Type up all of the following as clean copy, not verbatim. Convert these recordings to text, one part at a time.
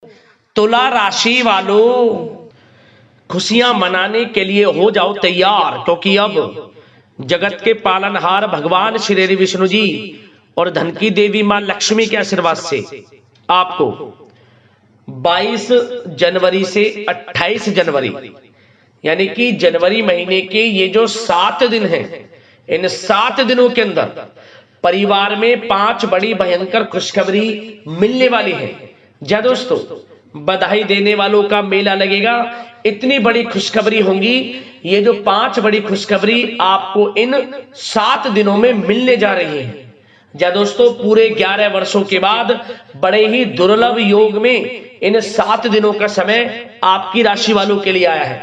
तुला राशि वालों, खुशियां मनाने के लिए हो जाओ तैयार, क्योंकि अब जगत के पालनहार भगवान श्री विष्णु जी और धन की देवी मां लक्ष्मी के आशीर्वाद से आपको 22 जनवरी से 28 जनवरी यानी कि जनवरी महीने के ये जो 7 दिन हैं, इन 7 दिनों के अंदर परिवार में 5 बड़ी भयंकर खुशखबरी मिलने वाली है। जय दोस्तों, बधाई देने वालों का मेला लगेगा। इतनी बड़ी खुशखबरी होंगी। ये जो 5 बड़ी खुशखबरी आपको इन 7 दिनों में मिलने जा रही है। जय दोस्तों, पूरे 11 वर्षों के बाद बड़े ही दुर्लभ योग में इन 7 दिनों का समय आपकी राशि वालों के लिए आया है,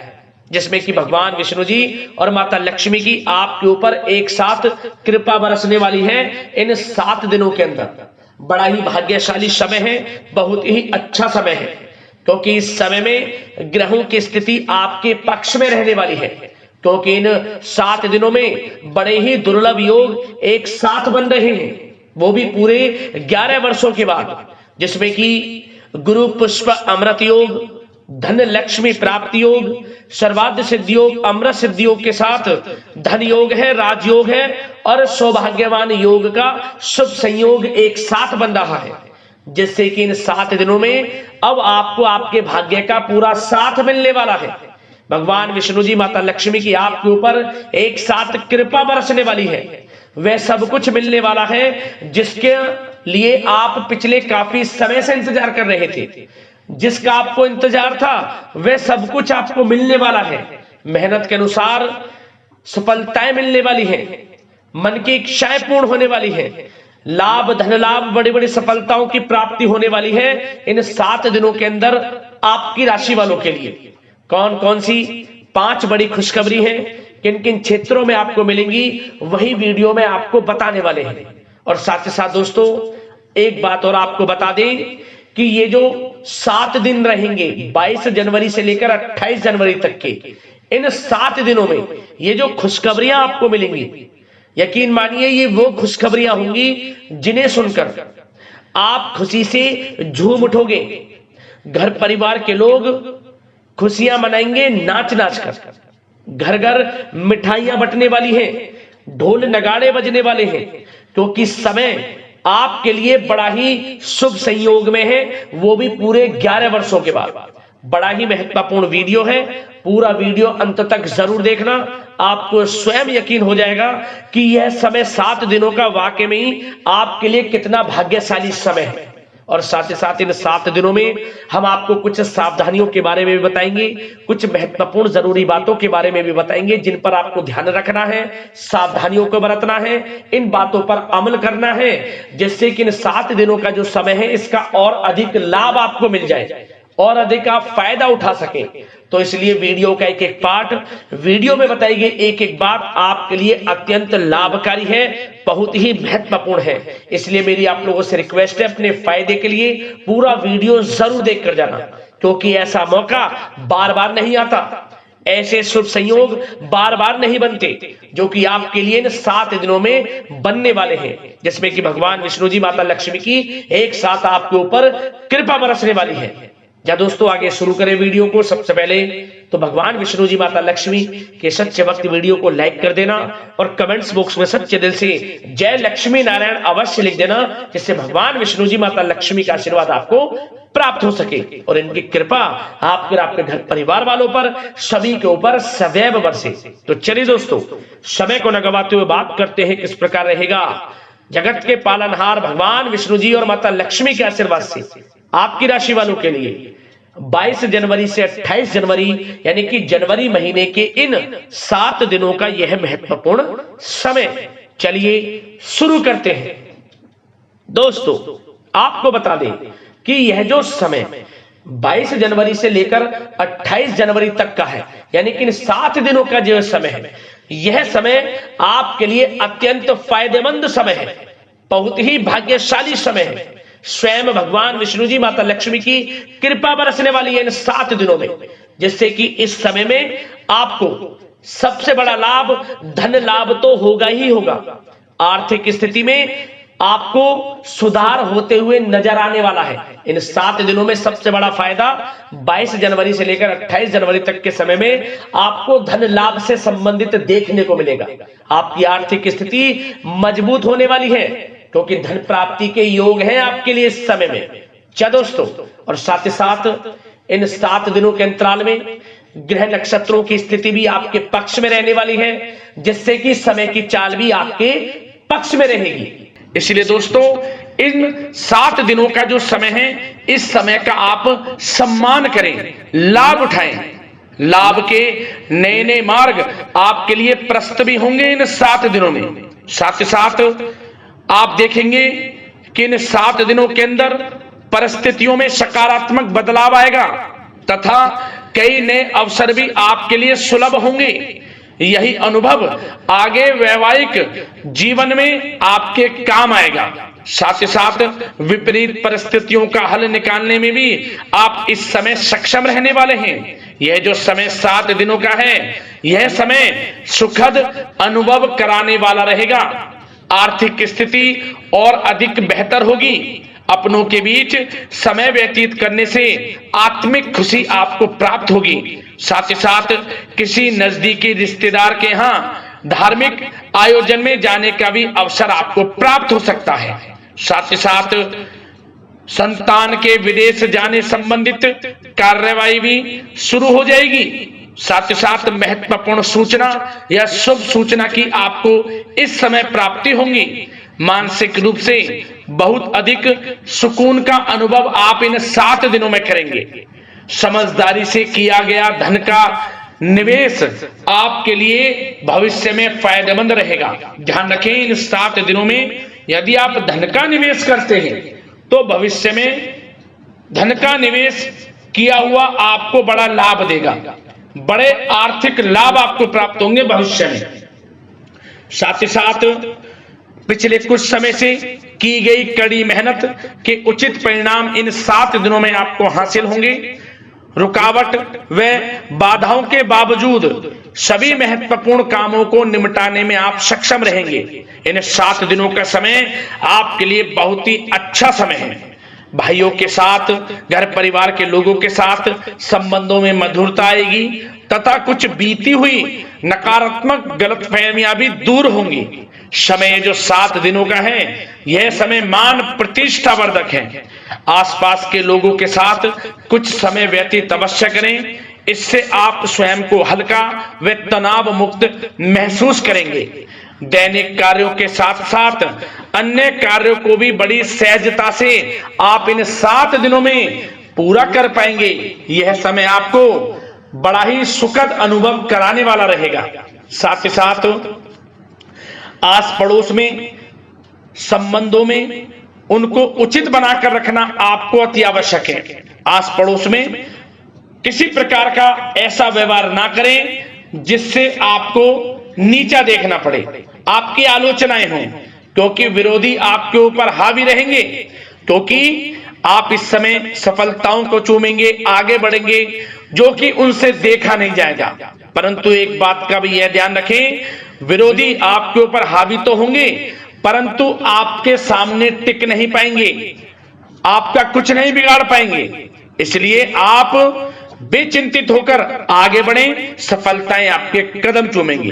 जिसमें कि भगवान विष्णु जी और माता लक्ष्मी की आपके ऊपर एक साथ कृपा बरसने वाली है। इन 7 दिनों के अंदर बड़ा ही भाग्यशाली समय है, बहुत ही अच्छा समय है, क्योंकि इस समय में ग्रहों की स्थिति आपके पक्ष में रहने वाली है। क्योंकि इन 7 दिनों में बड़े ही दुर्लभ योग एक साथ बन रहे हैं, वो भी पूरे 11 वर्षों के बाद, जिसमें कि गुरु पुष्प अमृत योग, धन लक्ष्मी प्राप्ति योग, सर्वार्थ सिद्धि योग, अमृत सिद्धि योग के साथ धन योग है, राजयोग है और सौभाग्यवान योग का शुभ संयोग एक साथ बन रहा है, जिससे कि इन 7 दिनों में अब आपको आपके भाग्य का पूरा साथ मिलने वाला है। भगवान विष्णु जी माता लक्ष्मी की आपके ऊपर एक साथ कृपा बरसने वाली है। वह सब कुछ मिलने वाला है जिसके लिए आप पिछले काफी समय से इंतजार कर रहे थे। जिसका आपको इंतजार था वह सब कुछ आपको मिलने वाला है। मेहनत के अनुसार सफलताएं मिलने वाली हैं, मन की इच्छाएं पूर्ण होने वाली हैं, लाभ, धन लाभ, बड़ी बड़ी सफलताओं की प्राप्ति होने वाली है इन 7 दिनों के अंदर आपकी राशि वालों के लिए। कौन कौन सी 5 बड़ी खुशखबरी हैं, किन किन क्षेत्रों में आपको मिलेंगी, वही वीडियो में आपको बताने वाले हैं। और साथ ही साथ दोस्तों, एक बात और आपको बता दें कि ये जो 7 दिन रहेंगे 22 जनवरी से लेकर 28 जनवरी तक के, इन 7 दिनों में ये जो खुशखबरियां आपको मिलेंगी, यकीन मानिए ये वो खुशखबरियां होंगी जिन्हें सुनकर आप खुशी से झूम उठोगे। घर परिवार के लोग खुशियां मनाएंगे नाच नाच कर, घर घर मिठाइयां बंटने वाली हैं, ढोल नगाड़े बजने वाले हैं, क्योंकि समय आपके लिए बड़ा ही शुभ संयोग में है, वो भी पूरे 11 वर्षों के बाद। बड़ा ही महत्वपूर्ण वीडियो है, पूरा वीडियो अंत तक जरूर देखना। आपको स्वयं यकीन हो जाएगा कि यह समय 7 दिनों का वाकई में ही आपके लिए कितना भाग्यशाली समय है। और साथ ही साथ इन 7 दिनों में हम आपको कुछ सावधानियों के बारे में भी बताएंगे, कुछ महत्वपूर्ण जरूरी बातों के बारे में भी बताएंगे जिन पर आपको ध्यान रखना है, सावधानियों को बरतना है, इन बातों पर अमल करना है, जिससे कि इन 7 दिनों का जो समय है इसका और अधिक लाभ आपको मिल जाए और अधिक आप फायदा उठा सकें। तो इसलिए वीडियो का एक एक पार्ट, वीडियो में बताई गई एक एक बात आपके लिए अत्यंत लाभकारी है, बहुत ही महत्वपूर्ण है। इसलिए मेरी आप लोगों से रिक्वेस्ट है, अपने फायदे के लिए पूरा वीडियो जरूर देख कर जाना, क्योंकि ऐसा मौका बार बार नहीं आता, ऐसे शुभ संयोग बार बार नहीं बनते जो कि आपके लिए इन 7 दिनों में बनने वाले हैं, जिसमें कि भगवान विष्णु जी माता लक्ष्मी की एक साथ आपके ऊपर कृपा बरसने वाली है। या दोस्तों, आगे शुरू करें वीडियो को। सबसे पहले तो भगवान विष्णु जी माता लक्ष्मी के सच्चे भक्त वीडियो को लाइक कर देना और कमेंट्स बॉक्स में सच्चे दिल से जय लक्ष्मी नारायण अवश्य लिख देना, जिससे भगवान विष्णु जी माता लक्ष्मी का आशीर्वाद आपको प्राप्त हो सके और इनकी कृपा आपके और आपके घर परिवार वालों पर, सभी के ऊपर सदैव बरसे। तो चलिए दोस्तों, समय को न गवाते हुए बात करते हैं किस प्रकार रहेगा जगत के पालनहार भगवान विष्णु जी और माता लक्ष्मी के आशीर्वाद से आपकी राशि वालों के लिए 22 जनवरी से 28 जनवरी यानी कि जनवरी महीने के इन 7 दिनों का यह महत्वपूर्ण समय। चलिए शुरू करते हैं। दोस्तों, आपको बता दें कि यह जो समय 22 जनवरी से लेकर 28 जनवरी तक का है, यानी कि इन 7 दिनों का जो समय है, यह समय आपके लिए अत्यंत फायदेमंद समय है, बहुत ही भाग्यशाली समय है। स्वयं भगवान विष्णु जी माता लक्ष्मी की कृपा बरसने वाली है इन 7 दिनों में, जिससे कि इस समय में आपको सबसे बड़ा लाभ, धन लाभ तो होगा ही होगा। आर्थिक स्थिति में आपको सुधार होते हुए नजर आने वाला है। इन 7 दिनों में सबसे बड़ा फायदा 22 जनवरी से लेकर 28 जनवरी तक के समय में आपको धन लाभ से संबंधित देखने को मिलेगा। आपकी आर्थिक स्थिति मजबूत होने वाली है क्योंकि धन प्राप्ति के योग हैं आपके लिए इस समय में। क्या दोस्तों, और साथ ही साथ इन 7 दिनों के अंतराल में ग्रह नक्षत्रों की स्थिति भी आपके पक्ष में रहने वाली है, जिससे कि समय की चाल भी आपके पक्ष में रहेगी। इसलिए दोस्तों, इन 7 दिनों का जो समय है, इस समय का आप सम्मान करें, लाभ उठाएं। लाभ के नए नए मार्ग आपके लिए प्रशस्त भी होंगे इन 7 दिनों में। साथ ही साथ आप देखेंगे कि इन 7 दिनों के अंदर परिस्थितियों में सकारात्मक बदलाव आएगा तथा कई नए अवसर भी आपके लिए सुलभ होंगे। यही अनुभव आगे वैवाहिक जीवन में आपके काम आएगा। साथ ही साथ विपरीत परिस्थितियों का हल निकालने में भी आप इस समय सक्षम रहने वाले हैं। यह जो समय 7 दिनों का है, यह समय सुखद अनुभव कराने वाला रहेगा। आर्थिक स्थिति और अधिक बेहतर होगी। अपनों के बीच समय व्यतीत करने से आत्मिक खुशी आपको प्राप्त होगी। साथ ही साथ किसी नजदीकी रिश्तेदार के यहाँ धार्मिक आयोजन में जाने का भी अवसर आपको प्राप्त हो सकता है। साथ ही साथ संतान के विदेश जाने संबंधित कार्यवाही भी शुरू हो जाएगी। साथ ही साथ महत्वपूर्ण सूचना या शुभ सूचना की आपको इस समय प्राप्ति होंगी। मानसिक रूप से बहुत अधिक सुकून का अनुभव आप इन 7 दिनों में करेंगे। समझदारी से किया गया धन का निवेश आपके लिए भविष्य में फायदेमंद रहेगा। ध्यान रखें, इन 7 दिनों में यदि आप धन का निवेश करते हैं तो भविष्य में धन का निवेश किया हुआ आपको बड़ा लाभ देगा। बड़े आर्थिक लाभ आपको प्राप्त होंगे भविष्य में। साथ ही साथ पिछले कुछ समय से की गई कड़ी मेहनत के उचित परिणाम इन 7 दिनों में आपको हासिल होंगे। रुकावट व बाधाओं के बावजूद सभी महत्वपूर्ण कामों को निपटाने में आप सक्षम रहेंगे। इन 7 दिनों का समय आपके लिए बहुत ही अच्छा समय है। भाइयों के साथ, घर परिवार के लोगों के साथ संबंधों में मधुरता आएगी तथा कुछ बीती हुई नकारात्मक गलतफहमियां भी दूर होंगी। समय जो 7 दिनों का है, यह समय मान प्रतिष्ठा वर्धक है। आसपास के लोगों के साथ कुछ समय व्यतीत अवश्य करें। इससे आप स्वयं को हल्का व तनाव मुक्त महसूस करेंगे। दैनिक कार्यों के साथ साथ अन्य कार्यों को भी बड़ी सहजता से आप इन 7 दिनों में पूरा कर पाएंगे। यह समय आपको बड़ा ही सुखद अनुभव कराने वाला रहेगा। साथ ही साथ आस पड़ोस में संबंधों में उनको उचित बनाकर रखना आपको अति आवश्यक है। आस पड़ोस में किसी प्रकार का ऐसा व्यवहार ना करें जिससे आपको नीचा देखना पड़े, आपकी आलोचनाएं हों, क्योंकि विरोधी आपके ऊपर हावी रहेंगे। क्योंकि आप इस समय सफलताओं को चूमेंगे, आगे बढ़ेंगे, जो कि उनसे देखा नहीं जाएगा। परंतु एक बात का भी यह ध्यान रखें, विरोधी आपके ऊपर हावी तो होंगे परंतु आपके सामने टिक नहीं पाएंगे, आपका कुछ नहीं बिगाड़ पाएंगे। इसलिए आप बेचिंतित होकर आगे बढ़ें, सफलताएं आपके कदम चूमेंगी।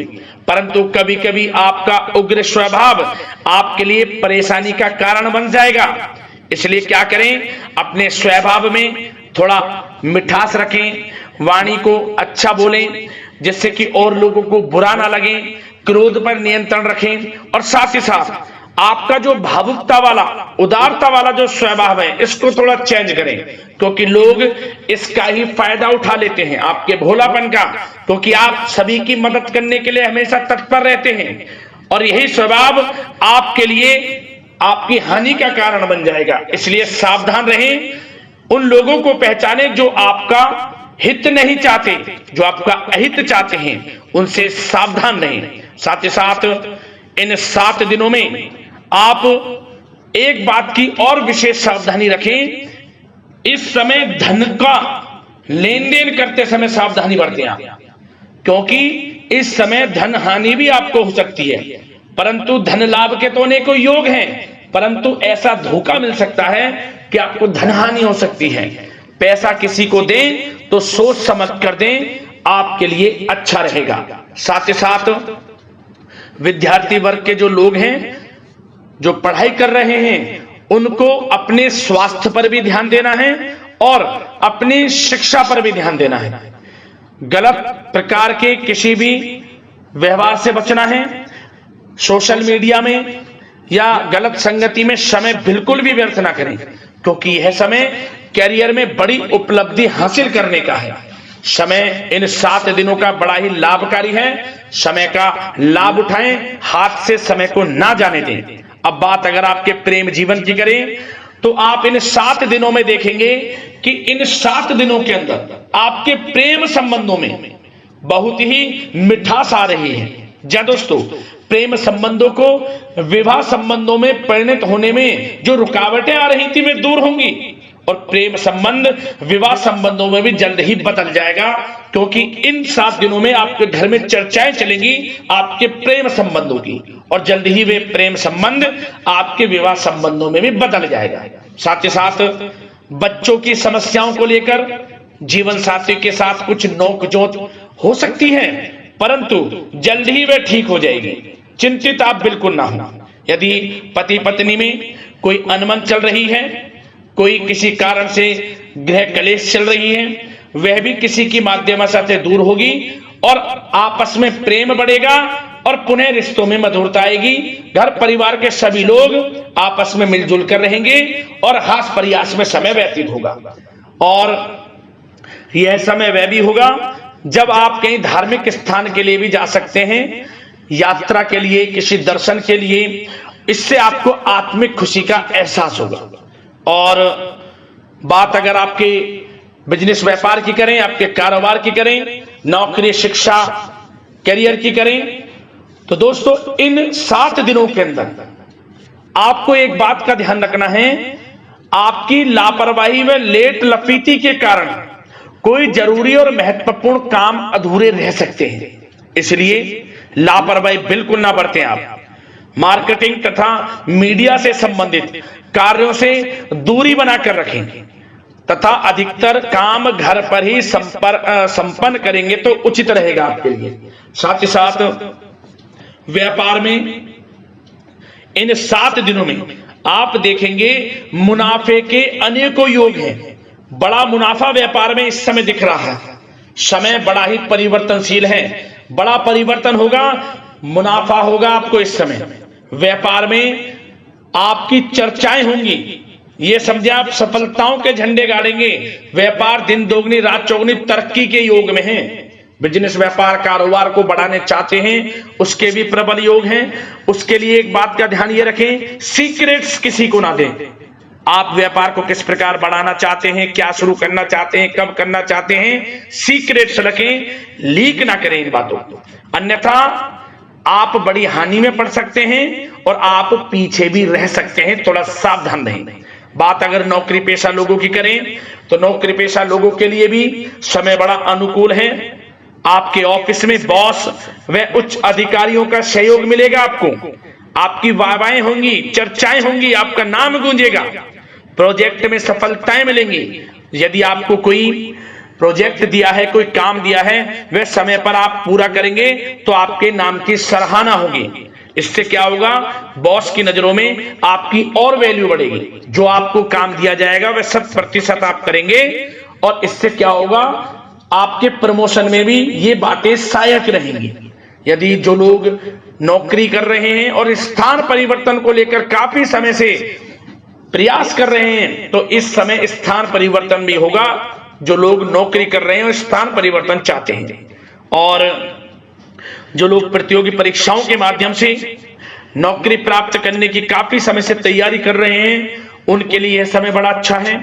परंतु कभी कभी आपका उग्र स्वभाव आपके लिए परेशानी का कारण बन जाएगा। इसलिए क्या करें, अपने स्वभाव में थोड़ा मिठास रखें, वाणी को अच्छा बोलें जिससे कि और लोगों को बुरा ना लगे, क्रोध पर नियंत्रण रखें। और साथ ही साथ आपका जो भावुकता वाला, उदारता वाला जो स्वभाव है, इसको थोड़ा चेंज करें, क्योंकि लोग इसका ही फायदा उठा लेते हैं, आपके भोलापन का, क्योंकि आप सभी की मदद करने के लिए हमेशा तत्पर रहते हैं। और यही स्वभाव आपके लिए आपकी हानि का कारण बन जाएगा। इसलिए सावधान रहें, उन लोगों को पहचानें जो आपका हित नहीं चाहते, जो आपका अहित चाहते हैं, उनसे सावधान रहें। साथ ही साथ इन 7 दिनों में आप एक बात की और विशेष सावधानी रखें, इस समय धन का लेन देन करते समय सावधानी बरतें आप, क्योंकि इस समय धन हानि भी आपको हो सकती है। परंतु धन लाभ के तो अनेकों योग हैं, परंतु ऐसा धोखा मिल सकता है कि आपको धनहानि हो सकती है। पैसा किसी को दें तो सोच समझ कर दें, आपके लिए अच्छा रहेगा। साथ ही साथ विद्यार्थी वर्ग के जो लोग हैं, जो पढ़ाई कर रहे हैं, उनको अपने स्वास्थ्य पर भी ध्यान देना है और अपनी शिक्षा पर भी ध्यान देना है। गलत प्रकार के किसी भी व्यवहार से बचना है। सोशल मीडिया में या गलत संगति में समय बिल्कुल भी व्यर्थ ना करें, क्योंकि यह समय कैरियर में बड़ी उपलब्धि हासिल करने का है। समय इन 7 दिनों का बड़ा ही लाभकारी है। समय का लाभ उठाएं, हाथ से समय को ना जाने दें। अब बात अगर आपके प्रेम जीवन की करें तो आप इन 7 दिनों में देखेंगे कि इन 7 दिनों के अंदर आपके प्रेम संबंधों में बहुत ही मिठास आ रही है। जी दोस्तों, प्रेम संबंधों को विवाह संबंधों में परिणत होने में जो रुकावटें आ रही थी वे दूर होंगी और प्रेम संबंध विवाह संबंधों में भी जल्द ही बदल जाएगा, क्योंकि इन 7 दिनों में आपके घर में चर्चाएं चलेंगी आपके प्रेम संबंधों की और जल्द ही वे प्रेम संबंध आपके विवाह संबंधों में भी बदल जाएगा। साथ ही साथ बच्चों की समस्याओं को लेकर जीवन साथी के साथ कुछ नोकझोंक हो सकती है, परंतु जल्द ही वे ठीक हो जाएगी। चिंतित आप बिल्कुल ना हो। यदि पति पत्नी में कोई अनबन चल रही है, कोई किसी कारण से गृह कलेश चल रही है, वह भी किसी की माध्यम से दूर होगी और आपस में प्रेम बढ़ेगा और पुनः रिश्तों में मधुरता आएगी। घर परिवार के सभी लोग आपस में मिलजुल कर रहेंगे और हास प्रयास में समय व्यतीत होगा। और यह समय वह भी होगा जब आप कहीं धार्मिक स्थान के लिए भी जा सकते हैं, यात्रा के लिए, किसी दर्शन के लिए। इससे आपको आत्मिक खुशी का एहसास होगा। और बात अगर आपके बिजनेस व्यापार की करें, आपके कारोबार की करें, नौकरी, शिक्षा, करियर की करें, तो दोस्तों इन 7 दिनों के अंदर आपको एक बात का ध्यान रखना है। आपकी लापरवाही व लेट लफीती के कारण कोई जरूरी और महत्वपूर्ण काम अधूरे रह सकते हैं, इसलिए लापरवाही बिल्कुल ना बरतें। आप मार्केटिंग तथा मीडिया से संबंधित कार्यों से दूरी बनाकर रखें तथा अधिकतर काम घर पर ही संपन्न करेंगे तो उचित रहेगा आपके लिए। साथ ही साथ व्यापार में इन 7 दिनों में आप देखेंगे मुनाफे के अनेकों योग हैं। बड़ा मुनाफा व्यापार में इस समय दिख रहा है। समय बड़ा ही परिवर्तनशील है, बड़ा परिवर्तन होगा, मुनाफा होगा आपको इस समय। व्यापार में आपकी चर्चाएं होंगी, ये समझे आप सफलताओं के झंडे गाड़ेंगे। व्यापार दिन दोगुनी रात चौगुनी तरक्की के योग में है। बिजनेस व्यापार कारोबार को बढ़ाने चाहते हैं, उसके भी प्रबल योग हैं। उसके लिए एक बात का ध्यान ये रखें, सीक्रेट्स किसी को ना दें। आप व्यापार को किस प्रकार बढ़ाना चाहते हैं, क्या शुरू करना चाहते हैं, कब करना चाहते हैं, सीक्रेट्स रखें, लीक ना करें इन बातों को, अन्यथा आप बड़ी हानि में पड़ सकते हैं और आप पीछे भी रह सकते हैं। थोड़ा सावधान रहें। बात अगर नौकरी पेशा लोगों की करें तो नौकरी पेशा लोगों के लिए भी समय बड़ा अनुकूल है। आपके ऑफिस में बॉस व उच्च अधिकारियों का सहयोग मिलेगा आपको, आपकी वाहवाहें होंगी, चर्चाएं होंगी, आपका नाम गूंजेगा, प्रोजेक्ट में सफलताएं मिलेंगी। यदि आपको कोई प्रोजेक्ट दिया है, कोई काम दिया है, वह समय पर आप पूरा करेंगे तो आपके नाम की सराहना होगी। इससे क्या होगा, बॉस की नजरों में आपकी और वैल्यू बढ़ेगी। जो आपको काम दिया जाएगा वह 100% आप करेंगे और इससे क्या होगा, आपके प्रमोशन में भी ये बातें सहायक रहेंगी। यदि जो लोग नौकरी कर रहे हैं और स्थान परिवर्तन को लेकर काफी समय से प्रयास कर रहे हैं, तो इस समय स्थान परिवर्तन भी होगा। जो लोग नौकरी कर रहे हैं और स्थान परिवर्तन चाहते हैं, और जो लोग प्रतियोगी परीक्षाओं के माध्यम से नौकरी प्राप्त करने की काफी समय से तैयारी कर रहे हैं, उनके लिए यह समय बड़ा अच्छा है।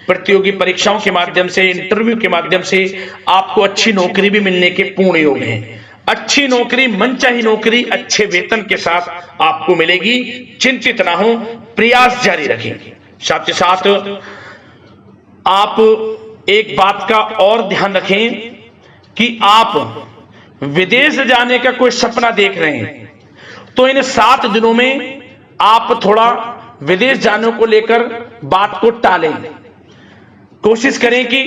प्रतियोगी परीक्षाओं के माध्यम से, इंटरव्यू के माध्यम से आपको अच्छी नौकरी भी मिलने के पूर्ण योग हैं। अच्छी नौकरी, मनचाही नौकरी अच्छे वेतन के साथ आपको मिलेगी। चिंतित ना हो, प्रयास जारी रखें। साथ ही साथ आप एक बात का और ध्यान रखें कि आप विदेश जाने का कोई सपना देख रहे हैं तो इन 7 दिनों में आप थोड़ा विदेश जाने को लेकर बात को टालें। कोशिश करें कि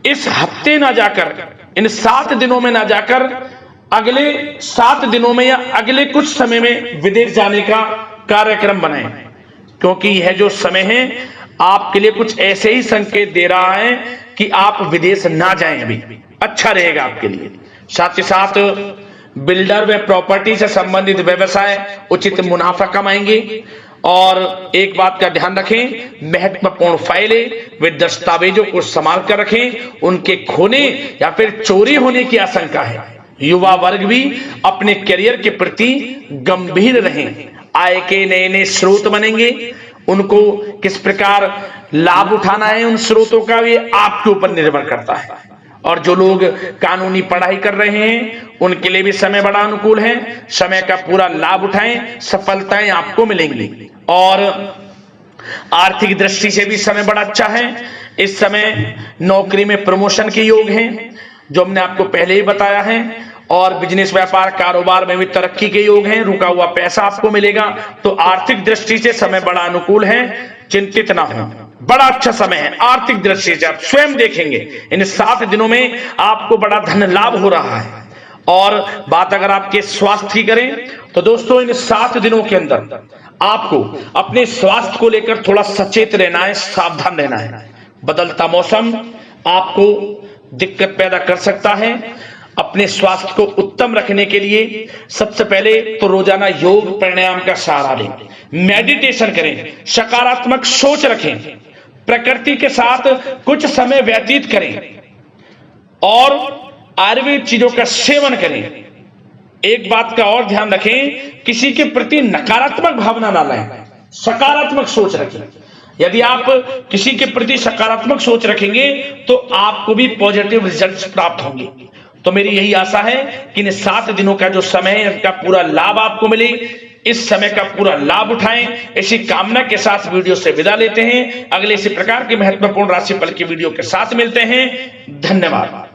इस हफ्ते ना जाकर, इन 7 दिनों में ना जाकर, अगले 7 दिनों में या अगले कुछ समय में विदेश जाने का कार्यक्रम बनाएं, क्योंकि यह जो समय है आपके लिए कुछ ऐसे ही संकेत दे रहा है कि आप विदेश ना जाएं। अभी अच्छा रहेगा आपके लिए। साथ ही साथ बिल्डर व प्रॉपर्टी से संबंधित व्यवसाय उचित मुनाफा कमाएंगे। और एक बात का ध्यान रखें, महत्वपूर्ण फाइलें व दस्तावेजों को संभाल कर रखें, उनके खोने या फिर चोरी होने की आशंका है। युवा वर्ग भी अपने करियर के प्रति गंभीर रहें। आय के नए नए स्रोत बनेंगे, उनको किस प्रकार लाभ उठाना है उन स्रोतों का भी आपके ऊपर निर्भर करता है। और जो लोग कानूनी पढ़ाई कर रहे हैं उनके लिए भी समय बड़ा अनुकूल है। समय का पूरा लाभ उठाएं, सफलताएं आपको मिलेंगी। और आर्थिक दृष्टि से भी समय बड़ा अच्छा है। इस समय नौकरी में प्रमोशन के योग हैं, जो हमने आपको पहले ही बताया है। और बिजनेस व्यापार कारोबार में भी तरक्की के योग हैं। रुका हुआ पैसा आपको मिलेगा। तो आर्थिक दृष्टि से समय बड़ा अनुकूल है, चिंतित ना हो, बड़ा अच्छा समय है। आर्थिक दृष्टि से आप स्वयं देखेंगे इन 7 दिनों में आपको बड़ा धन लाभ हो रहा है। और बात अगर आपके स्वास्थ्य की करें तो दोस्तों, इन 7 दिनों के अंदर आपको अपने स्वास्थ्य को लेकर थोड़ा सचेत रहना है, सावधान रहना है। बदलता मौसम आपको दिक्कत पैदा कर सकता है। अपने स्वास्थ्य को उत्तम रखने के लिए सबसे पहले तो रोजाना योग प्राणायाम का सहारा लें, मेडिटेशन करें, सकारात्मक सोच रखें, प्रकृति के साथ कुछ समय व्यतीत करें और आयुर्वेद चीजों का सेवन करें। एक बात का और ध्यान रखें, किसी के प्रति नकारात्मक भावना ना लाएं, सकारात्मक सोच रखें। यदि आप किसी के प्रति सकारात्मक सोच रखेंगे तो आपको भी पॉजिटिव रिजल्ट्स प्राप्त होंगे। तो मेरी यही आशा है कि इन 7 दिनों का जो समय है इसका पूरा लाभ आपको मिले। इस समय का पूरा लाभ उठाएं, ऐसी कामना के साथ वीडियो से विदा लेते हैं। अगले इसी प्रकार के महत्वपूर्ण राशिफल की वीडियो के साथ मिलते हैं। धन्यवाद।